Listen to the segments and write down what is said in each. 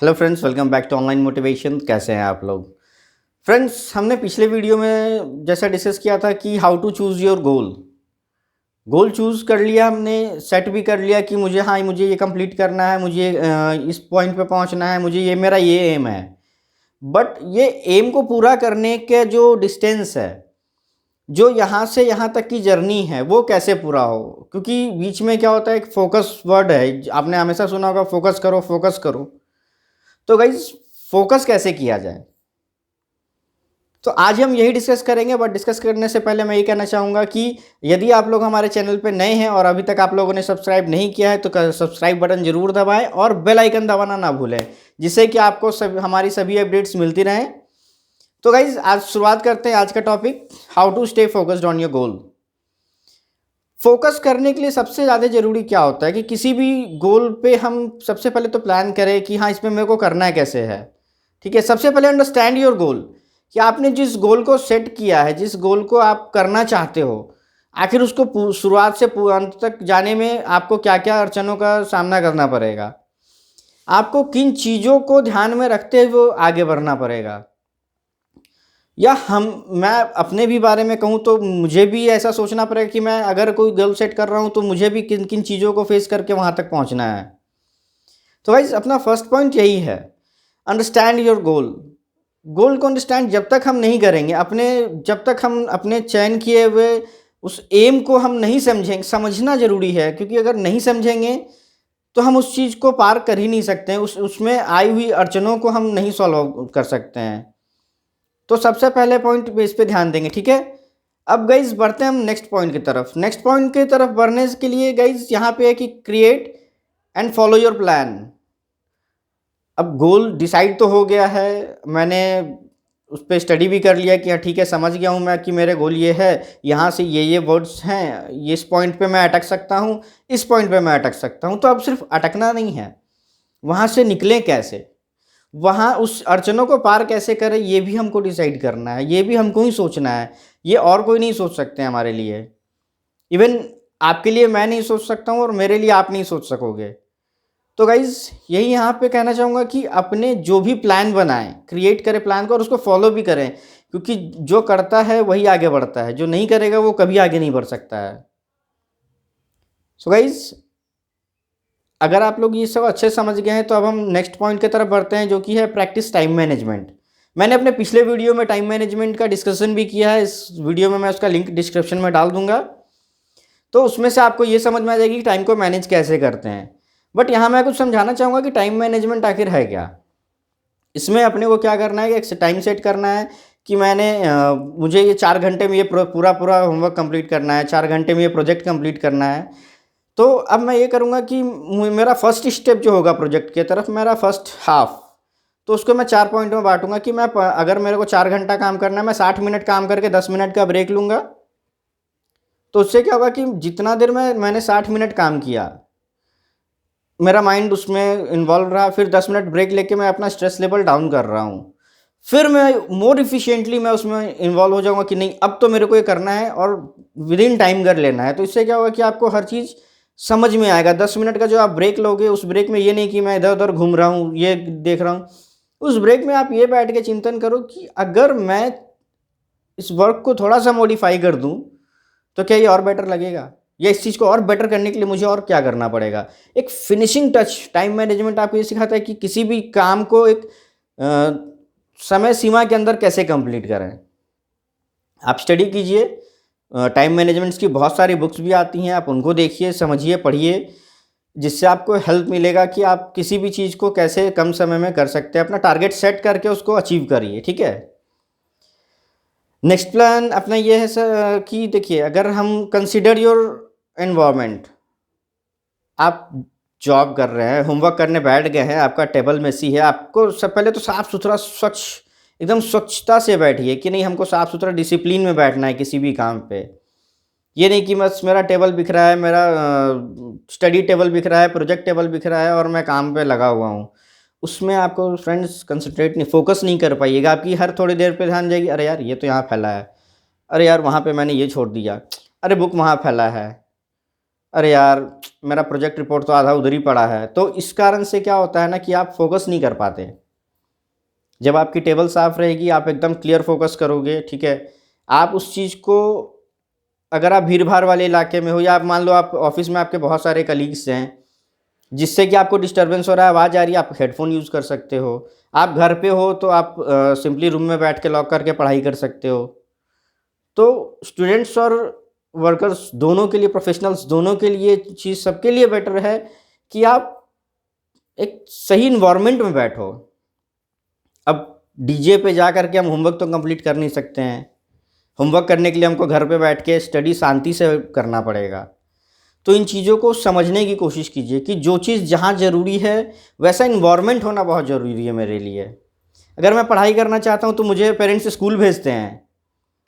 Hello friends, welcome back to online motivation. कैसे हैं आप लोग? फ्रेंड्स, हमने पिछले वीडियो में जैसा डिस्कस किया था कि how to choose your goal. Goal choose कर लिया हमने, सेट भी कर लिया कि मुझे ये कंप्लीट करना है, मुझे इस पॉइंट पे पहुंचना है, मुझे ये मेरा ये एम है। बट ये एम को पूरा करने के जो डिस्टेंस है, जो यहाँ से यहाँ तक की जर्नी है, वो कैसे पूरा हो? क्योंकि बीच में क्या होता है, एक फोकस वर्ड है, आपने हमेशा सुना होगा, फोकस करो फोकस करो। तो गाइज, फोकस कैसे किया जाए, तो आज हम यही डिस्कस करेंगे। बट डिस्कस करने से पहले मैं ये कहना चाहूँगा कि यदि आप लोग हमारे चैनल पे नए हैं और अभी तक आप लोगों ने सब्सक्राइब नहीं किया है तो सब्सक्राइब बटन जरूर दबाएं और बेल आइकन दबाना ना भूलें, जिससे कि आपको हमारी सभी अपडेट्स मिलती रहें। तो गाइज, आज शुरुआत करते हैं आज का topic, how to stay focused on your goal. Focus करने के लिए सबसे ज़्यादा ज़रूरी क्या होता है कि किसी भी गोल पे हम सबसे पहले तो प्लान करें कि हाँ, इसमें मेरे को करना है कैसे है। ठीक है, सबसे पहले अंडरस्टैंड योर गोल, कि आपने जिस गोल को सेट किया है, जिस गोल को आप करना चाहते हो, आखिर उसको शुरुआत से अंत तक जाने में आपको क्या क्या अड़चनों का सामना करना पड़ेगा, आपको किन चीज़ों को ध्यान में रखते हुए आगे बढ़ना पड़ेगा। या मैं अपने भी बारे में कहूँ तो मुझे भी ऐसा सोचना पड़ेगा कि मैं अगर कोई गोल सेट कर रहा हूँ तो मुझे भी किन किन चीज़ों को फेस करके वहाँ तक पहुँचना है। तो गाइस, अपना फर्स्ट पॉइंट यही है, अंडरस्टैंड योर गोल। गोल को अंडरस्टैंड जब तक हम नहीं करेंगे, जब तक हम अपने चयन किए हुए उस एम को हम नहीं समझेंगे, समझना ज़रूरी है, क्योंकि अगर नहीं समझेंगे तो हम उस चीज़ को पार कर ही नहीं सकते हैं, उसमें आई हुई अड़चनों को हम नहीं सॉल्व कर सकते हैं। तो सबसे पहले पॉइंट पे इस पे ध्यान देंगे, ठीक है। अब गाइज बढ़ते हैं हम नेक्स्ट पॉइंट की तरफ। नेक्स्ट पॉइंट की तरफ बढ़ने के लिए गाइज यहाँ पे है कि create and follow your plan. अब गोल डिसाइड तो हो गया है, मैंने उस पर स्टडी भी कर लिया कि हाँ ठीक है, समझ गया हूँ मैं कि मेरे गोल ये है, यहाँ से ये वर्ड्स हैं, ये इस पॉइंट पे मैं अटक सकता हूँ, इस पॉइंट पे मैं अटक सकता हूँ। तो अब सिर्फ अटकना नहीं है, वहाँ से निकलें कैसे, वहाँ उस अड़चनों को पार कैसे करें, ये भी हमको डिसाइड करना है, ये भी हमको ही सोचना है। ये और कोई नहीं सोच सकते हमारे लिए। इवन आपके लिए मैं नहीं सोच सकता हूँ और मेरे लिए आप नहीं सोच सकोगे। तो गाइज़, यही यहाँ पे कहना चाहूँगा कि अपने जो भी प्लान बनाएं, क्रिएट करें प्लान को और उसको फॉलो भी करें, क्योंकि जो करता है वही आगे बढ़ता है, जो नहीं करेगा वो कभी आगे नहीं बढ़ सकता है। सो गाइज़, अगर आप लोग ये सब अच्छे समझ गए हैं तो अब हम नेक्स्ट पॉइंट की तरफ बढ़ते हैं, जो कि है प्रैक्टिस टाइम मैनेजमेंट। मैंने अपने पिछले वीडियो में टाइम मैनेजमेंट का डिस्कशन भी किया है, इस वीडियो में मैं उसका लिंक डिस्क्रिप्शन में डाल दूंगा, तो उसमें से आपको ये समझ में आ जाएगी कि टाइम को मैनेज कैसे करते हैं। बट यहाँ मैं कुछ समझाना चाहूँगा कि टाइम मैनेजमेंट आखिर है क्या। इसमें अपने को क्या करना है कि एक टाइम सेट करना है कि मुझे ये 4 घंटे में ये पूरा पूरा होमवर्क कंप्लीट करना है, 4 घंटे में ये प्रोजेक्ट कंप्लीट करना है। तो अब मैं ये करूँगा कि मेरा फर्स्ट स्टेप जो होगा प्रोजेक्ट की तरफ, मेरा फर्स्ट हाफ, तो उसको मैं 4 पॉइंट में बांटूंगा कि अगर मेरे को 4 घंटा काम करना है, मैं 60 मिनट काम करके 10 मिनट का ब्रेक लूँगा। तो उससे क्या होगा कि जितना देर मैंने 60 मिनट काम किया, मेरा माइंड उसमें इन्वॉल्व रहा, फिर 10 मिनट ब्रेक लेके मैं अपना स्ट्रेस लेवल डाउन कर रहा हूँ, फिर मैं मोर इफिशिएंटली मैं उसमें इन्वॉल्व हो जाऊँगा कि नहीं, अब तो मेरे को ये करना है और विद इन टाइम कर लेना है। तो इससे क्या होगा कि आपको हर चीज़ समझ में आएगा। 10 मिनट का जो आप ब्रेक लोगे, उस ब्रेक में ये नहीं कि मैं इधर उधर घूम रहा हूँ, ये देख रहा हूँ, उस ब्रेक में आप ये बैठ के चिंतन करो कि अगर मैं इस वर्क को थोड़ा सा मॉडिफाई कर दूँ तो क्या ये और बेटर लगेगा, या इस चीज़ को और बेटर करने के लिए मुझे और क्या करना पड़ेगा। एक फिनिशिंग टच टाइम मैनेजमेंट आपको ये सिखाता है कि किसी भी काम को एक समय सीमा के अंदर कैसे कंप्लीट करें। आप स्टडी कीजिए, टाइम मैनेजमेंट्स की बहुत सारी बुक्स भी आती हैं, आप उनको देखिए, समझिए, पढ़िए, जिससे आपको हेल्प मिलेगा कि आप किसी भी चीज़ को कैसे कम समय में कर सकते हैं। अपना टारगेट सेट करके उसको अचीव करिए, ठीक है। नेक्स्ट प्लान अपना ये है सर कि देखिए, अगर हम कंसिडर योर एनवायरनमेंट, आप जॉब कर रहे हैं, होमवर्क करने बैठ गए हैं, आपका टेबल मेसी है, आपको सब पहले तो साफ़ सुथरा स्वच्छ, एकदम स्वच्छता से बैठिए कि नहीं, हमको साफ़ सुथरा डिसिप्लिन में बैठना है किसी भी काम पे। ये नहीं कि बस मेरा टेबल बिख रहा है, मेरा स्टडी टेबल बिख रहा है, प्रोजेक्ट टेबल बिख रहा है और मैं काम पे लगा हुआ हूँ। उसमें आपको फ्रेंड्स कंसंट्रेट नहीं, फोकस नहीं कर पाइएगा। आपकी हर थोड़ी देर पे ध्यान जाएगी, अरे यार ये तो यहाँ फैला है, अरे यार वहाँ पे मैंने ये छोड़ दिया, अरे बुक वहाँ फैला है, अरे यार मेरा प्रोजेक्ट रिपोर्ट तो आधा उधर ही पड़ा है। तो इस कारण से क्या होता है ना कि आप फोकस नहीं कर पाते। जब आपकी टेबल साफ रहेगी, आप एकदम क्लियर फोकस करोगे, ठीक है, आप उस चीज़ को, अगर आप भीड़ भाड़ वाले इलाके में हो या आप मान लो आप ऑफिस में आपके बहुत सारे कलीग्स हैं जिससे कि आपको डिस्टर्बेंस हो रहा है, आवाज़ आ रही है, आप हेडफोन यूज़ कर सकते हो। आप घर पे हो तो आप सिंपली रूम में बैठ के लॉक करके पढ़ाई कर सकते हो। तो स्टूडेंट्स और वर्कर्स दोनों के लिए, प्रोफेशनल्स दोनों के लिए चीज़ सबके लिए बेटर है कि आप एक सही इन्वायरमेंट में बैठो। अब डीजे पे जा कर के हम होमवर्क तो कंप्लीट कर नहीं सकते हैं। होमवर्क करने के लिए हमको घर पे बैठ के स्टडी शांति से करना पड़ेगा। तो इन चीज़ों को समझने की कोशिश कीजिए कि जो चीज़ जहाँ ज़रूरी है वैसा इन्वायरमेंट होना बहुत ज़रूरी है मेरे लिए। अगर मैं पढ़ाई करना चाहता हूँ तो मुझे पेरेंट्स स्कूल भेजते हैं,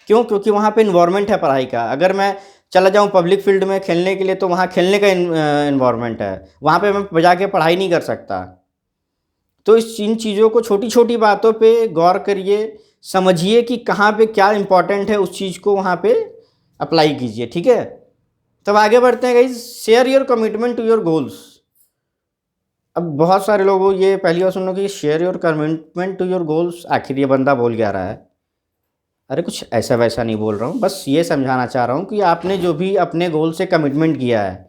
क्यों? क्योंकि वहाँ पे इन्वायरमेंट है पढ़ाई का। अगर मैं चला जाऊँ पब्लिक फील्ड में खेलने के लिए तो वहाँ खेलने का इन्वायरमेंट है, वहाँ पे मैं जाके पढ़ाई नहीं कर सकता। तो इन चीज़ों को, छोटी छोटी बातों पे गौर करिए, समझिए कि कहाँ पे क्या इंपॉर्टेंट है, उस चीज़ को वहाँ पे अप्लाई कीजिए, ठीक है। तब आगे बढ़ते हैं guys. Share your commitment to your goals. अब बहुत सारे लोगों ये पहली बार सुनो कि share your commitment to your goals, आखिर ये बंदा बोल क्या रहा है? अरे कुछ ऐसा वैसा नहीं बोल रहा हूँ, बस ये समझाना चाह रहा हूँ कि आपने जो भी अपने गोल से कमिटमेंट किया है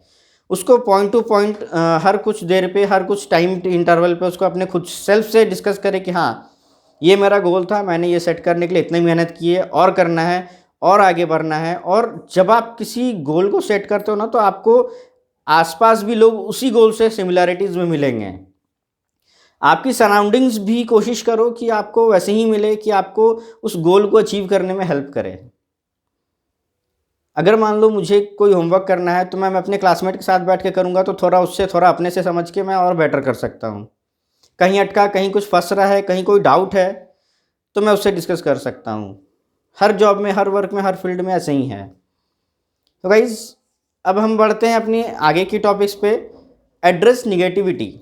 उसको पॉइंट टू पॉइंट हर कुछ देर पे, हर कुछ टाइम इंटरवल पे उसको अपने खुद सेल्फ से डिस्कस करें कि हाँ ये मेरा गोल था, मैंने ये सेट करने के लिए इतनी मेहनत की है और करना है और आगे बढ़ना है। और जब आप किसी गोल को सेट करते हो ना तो आपको आसपास भी लोग उसी गोल से सिमिलैरिटीज़ में मिलेंगे। आपकी सराउंडिंग्स भी कोशिश करो कि आपको वैसे ही मिले कि आपको उस गोल को अचीव करने में हेल्प करे। अगर मान लो मुझे कोई होमवर्क करना है तो मैं अपने क्लासमेट के साथ बैठ के करूँगा तो थोड़ा उससे थोड़ा अपने से समझ के मैं और बेटर कर सकता हूँ। कहीं अटका, कहीं कुछ फंस रहा है, कहीं कोई डाउट है तो मैं उससे डिस्कस कर सकता हूँ। हर जॉब में, हर वर्क में, हर फील्ड में ऐसे ही है। तो गाइज़ अब हम बढ़ते हैं अपनी आगे की टॉपिक्स पे। Address negativity.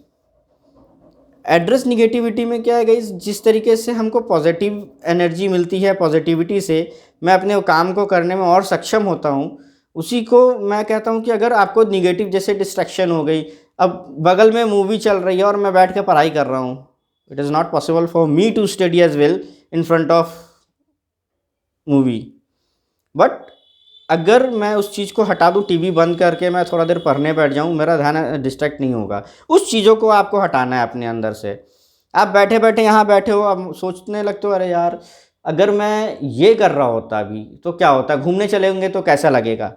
एड्रेस निगेटिविटी में क्या है गाइज़, जिस तरीके से हमको पॉजिटिव एनर्जी मिलती है, पॉजिटिविटी से मैं अपने काम को करने में और सक्षम होता हूँ, उसी को मैं कहता हूँ कि अगर आपको निगेटिव जैसे डिस्ट्रैक्शन हो गई, अब बगल में मूवी चल रही है और मैं बैठ के पढ़ाई कर रहा हूँ, it is not possible for me to study as well in front of movie. But अगर मैं उस चीज़ को हटा दूँ, टीवी बंद करके मैं थोड़ा देर पढ़ने बैठ जाऊँ, मेरा ध्यान डिस्ट्रैक्ट नहीं होगा। उस चीज़ों को आपको हटाना है अपने अंदर से। आप बैठे बैठे यहाँ बैठे हो, अब सोचने लगते हो अरे यार अगर मैं ये कर रहा होता अभी तो क्या होता, घूमने चले होंगे तो कैसा लगेगा।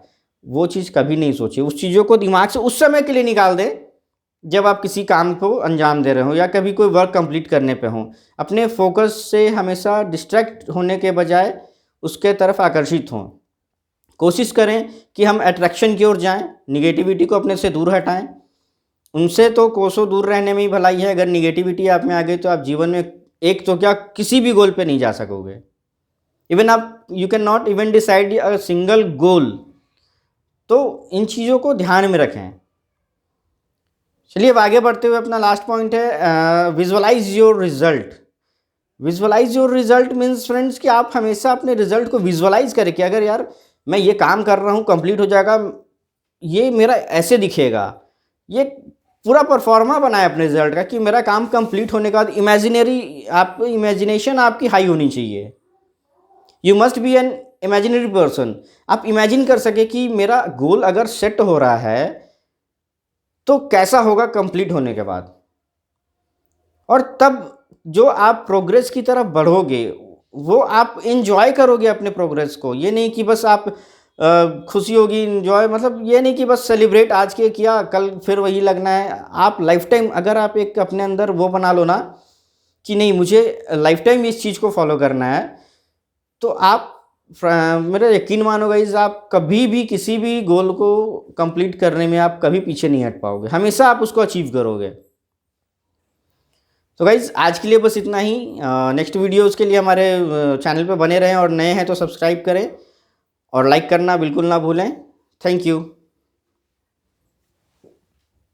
वो चीज़ कभी नहीं सोची। उस चीज़ों को दिमाग से उस समय के लिए निकाल दें जब आप किसी काम को अंजाम दे रहे हो या कभी कोई वर्क कंप्लीट करने पे हो। अपने फोकस से हमेशा डिस्ट्रैक्ट होने के बजाय उसके तरफ आकर्षित हों। कोशिश करें कि हम अट्रैक्शन की ओर जाएं, निगेटिविटी को अपने से दूर हटाएं। उनसे तो कोसों दूर रहने में ही भलाई है। अगर निगेटिविटी आप में आ गई तो आप जीवन में एक तो क्या किसी भी गोल पे नहीं जा सकोगे। इवन आप you can not even decide a single गोल। तो इन चीज़ों को ध्यान में रखें। चलिए अब आगे बढ़ते हुए अपना लास्ट पॉइंट है visualize your result. Visualize your result means friends कि आप हमेशा अपने रिजल्ट को विजुअलाइज करें कि अगर यार मैं ये काम कर रहा हूँ, कंप्लीट हो जाएगा, ये मेरा ऐसे दिखेगा। ये पूरा परफॉर्मा बनाए अपने रिजल्ट का कि मेरा काम कंप्लीट होने के बाद इमेजिनरी, आप इमेजिनेशन आपकी हाई होनी चाहिए। You must be an imaginary person. आप इमेजिन कर सके कि मेरा गोल अगर सेट हो रहा है तो कैसा होगा कंप्लीट होने के बाद। और तब जो आप प्रोग्रेस की तरफ बढ़ोगे वो आप एंजॉय करोगे अपने प्रोग्रेस को। ये नहीं कि बस आप खुशी होगी, एंजॉय मतलब ये नहीं कि बस सेलिब्रेट आज के किया कल फिर वही लगना है। आप लाइफ टाइम अगर आप एक अपने अंदर वो बना लो ना कि नहीं मुझे लाइफ टाइम इस चीज़ को फॉलो करना है, तो आप मेरा यकीन मानो गाइस, आप कभी भी किसी भी गोल को कंप्लीट करने में आप कभी पीछे नहीं हट पाओगे, हमेशा आप उसको अचीव करोगे। तो गाइज़ आज के लिए बस इतना ही। नेक्स्ट वीडियोज़ के लिए हमारे चैनल पे बने रहें और नए हैं तो सब्सक्राइब करें और लाइक करना बिल्कुल ना भूलें। Thank you.